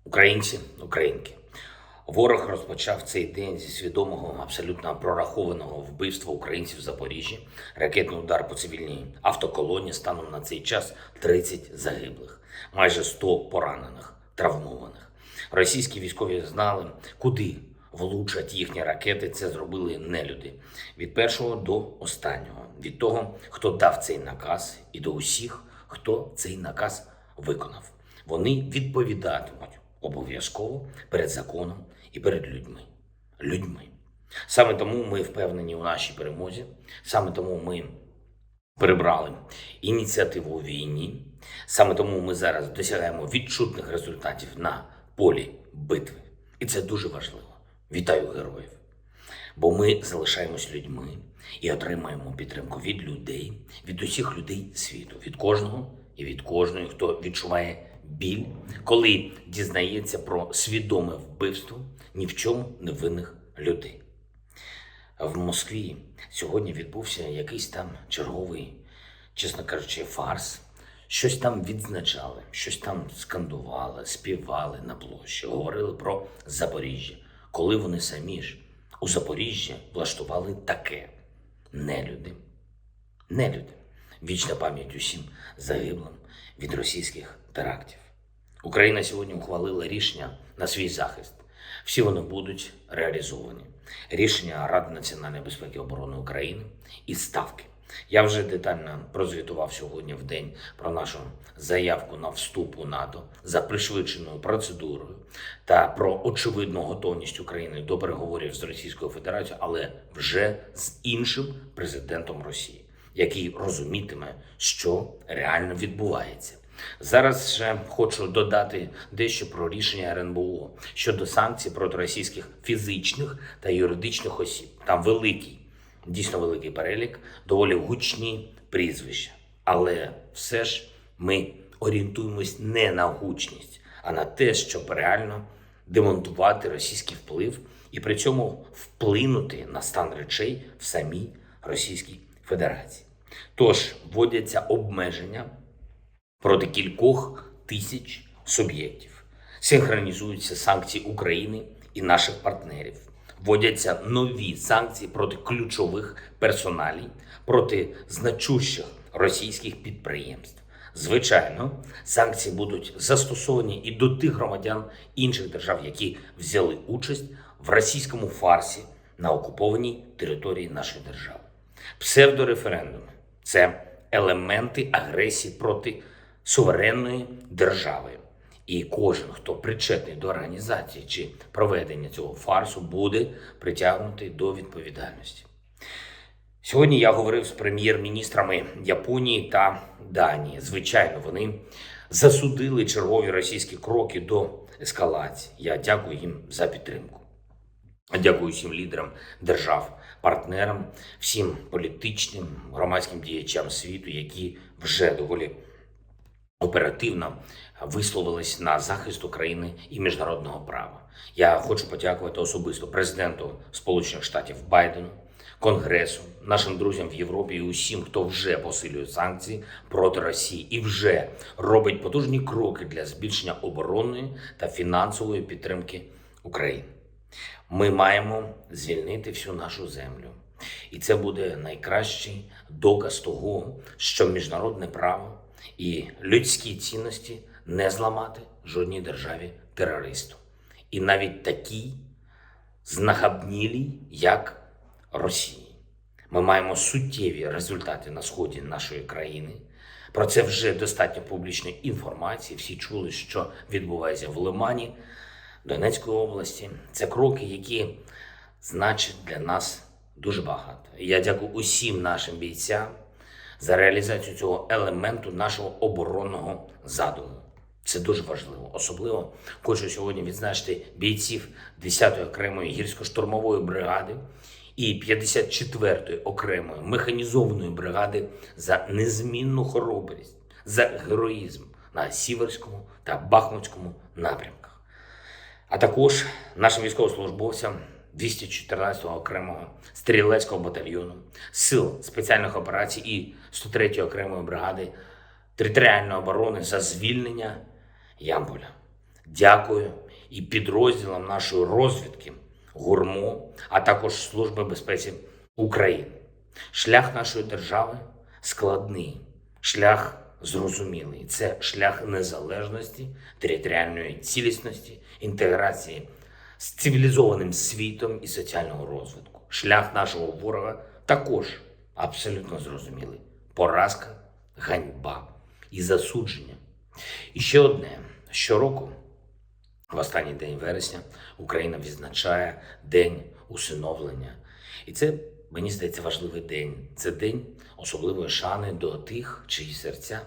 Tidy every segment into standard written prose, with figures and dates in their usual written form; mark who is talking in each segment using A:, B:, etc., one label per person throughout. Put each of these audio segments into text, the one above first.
A: Українці, українки, ворог розпочав цей день зі свідомого, абсолютно прорахованого вбивства українців в Запоріжжі. Ракетний удар по цивільній автоколоні, станом на цей час 30 загиблих, майже 100 поранених, травмованих. Російські військові знали, куди влучать їхні ракети. Це зробили нелюди. Від першого до останнього. Від того, хто дав цей наказ, і до усіх, хто цей наказ виконав. Вони відповідатимуть обов'язково перед законом і перед людьми. Саме тому ми впевнені у нашій перемозі, саме тому ми перебрали ініціативу у війні, саме тому ми зараз досягаємо відчутних результатів на полі битви. І це дуже важливо. Вітаю героїв! Бо ми залишаємось людьми і отримаємо підтримку від людей, від усіх людей світу, від кожного і від кожної, хто відчуває біль, коли дізнається про свідоме вбивство ні в чому не винних людей. В Москві сьогодні відбувся якийсь там черговий, чесно кажучи, фарс. Щось там відзначали, щось там скандували, співали на площі, говорили про Запоріжжя, коли вони самі ж у Запоріжжі влаштували таке. Нелюди. Вічна пам'ять усім загиблим від російських терактів. Україна сьогодні ухвалила рішення на свій захист. Всі вони будуть реалізовані. Рішення Ради національної безпеки і оборони України і ставки. Я вже детально прозвітував сьогодні в день про нашу заявку на вступ у НАТО за пришвидшеною процедурою та про очевидну готовність України до переговорів з Російською Федерацією, але вже з іншим президентом Росії, який розумітиме, що реально відбувається. Зараз ще хочу додати дещо про рішення РНБО щодо санкцій проти російських фізичних та юридичних осіб. Там великий, дійсно великий перелік, доволі гучні прізвища. Але все ж ми орієнтуємось не на гучність, а на те, щоб реально демонтувати російський вплив і при цьому вплинути на стан речей в самій Російській Федерації. Тож вводяться обмеження проти кількох тисяч суб'єктів. Синхронізуються санкції України і наших партнерів. Вводяться нові санкції проти ключових персоналій, проти значущих російських підприємств. Звичайно, санкції будуть застосовані і до тих громадян інших держав, які взяли участь в російському фарсі на окупованій території нашої держави. Псевдореферендуми – це елементи агресії проти суверенної держави. І кожен, хто причетний до організації чи проведення цього фарсу, буде притягнутий до відповідальності. Сьогодні я говорив з прем'єр-міністрами Японії та Данії. Звичайно, вони засудили чергові російські кроки до ескалації. Я дякую їм за підтримку. Дякую всім лідерам держав, партнерам, всім політичним, громадським діячам світу, які вже доволі оперативно висловились на захист України і міжнародного права. Я хочу подякувати особисто президенту Сполучених Штатів Байдену, Конгресу, нашим друзям в Європі і усім, хто вже посилює санкції проти Росії і вже робить потужні кроки для збільшення оборонної та фінансової підтримки України. Ми маємо звільнити всю нашу землю. І це буде найкращий доказ того, що міжнародне право і людські цінності не зламати жодній державі-терористу. І навіть такій знахабнілій, як Росії. Ми маємо суттєві результати на сході нашої країни. Про це вже достатньо публічної інформації. Всі чули, що відбувається в Лимані, Донецької області. Це кроки, які значать для нас дуже багато. Я дякую усім нашим бійцям за реалізацію цього елементу нашого оборонного задуму. Це дуже важливо. Особливо хочу сьогодні відзначити бійців 10-ї окремої гірсько-штурмової бригади і 54-ї окремої механізованої бригади за незмінну хоробрість, за героїзм на Сіверському та Бахмутському напрямках. А також нашим військовослужбовцям 214-го окремого стрілецького батальйону, сил спеціальних операцій і 103-ї окремої бригади територіальної оборони за звільнення Ямполя. Дякую і підрозділам нашої розвідки ГУРМО, а також Служби безпеки України. Шлях нашої держави складний, шлях зрозумілий. Це шлях незалежності, територіальної цілісності, інтеграції з цивілізованим світом і соціального розвитку. Шлях нашого ворога також абсолютно зрозумілий. Поразка, ганьба і засудження. І ще одне. Щороку, в останній день вересня, Україна відзначає День усиновлення. І це, мені здається, важливий день. Це день особливої шани до тих, чиї серця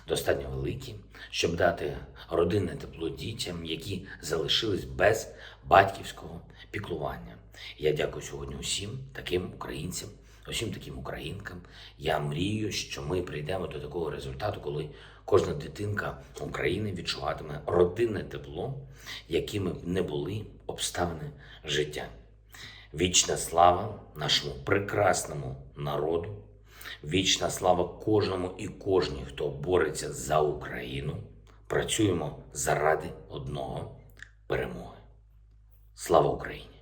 A: достатньо великі, щоб дати родинне тепло дітям, які залишились без батьківського піклування. Я дякую сьогодні усім таким українцям, усім таким українкам. Я мрію, що ми прийдемо до такого результату, коли кожна дитинка України відчуватиме родинне тепло, якими б не були обставини життя. Вічна слава нашому прекрасному народу, вічна слава кожному і кожній, хто бореться за Україну. Працюємо заради одного – перемоги. Слава Україні!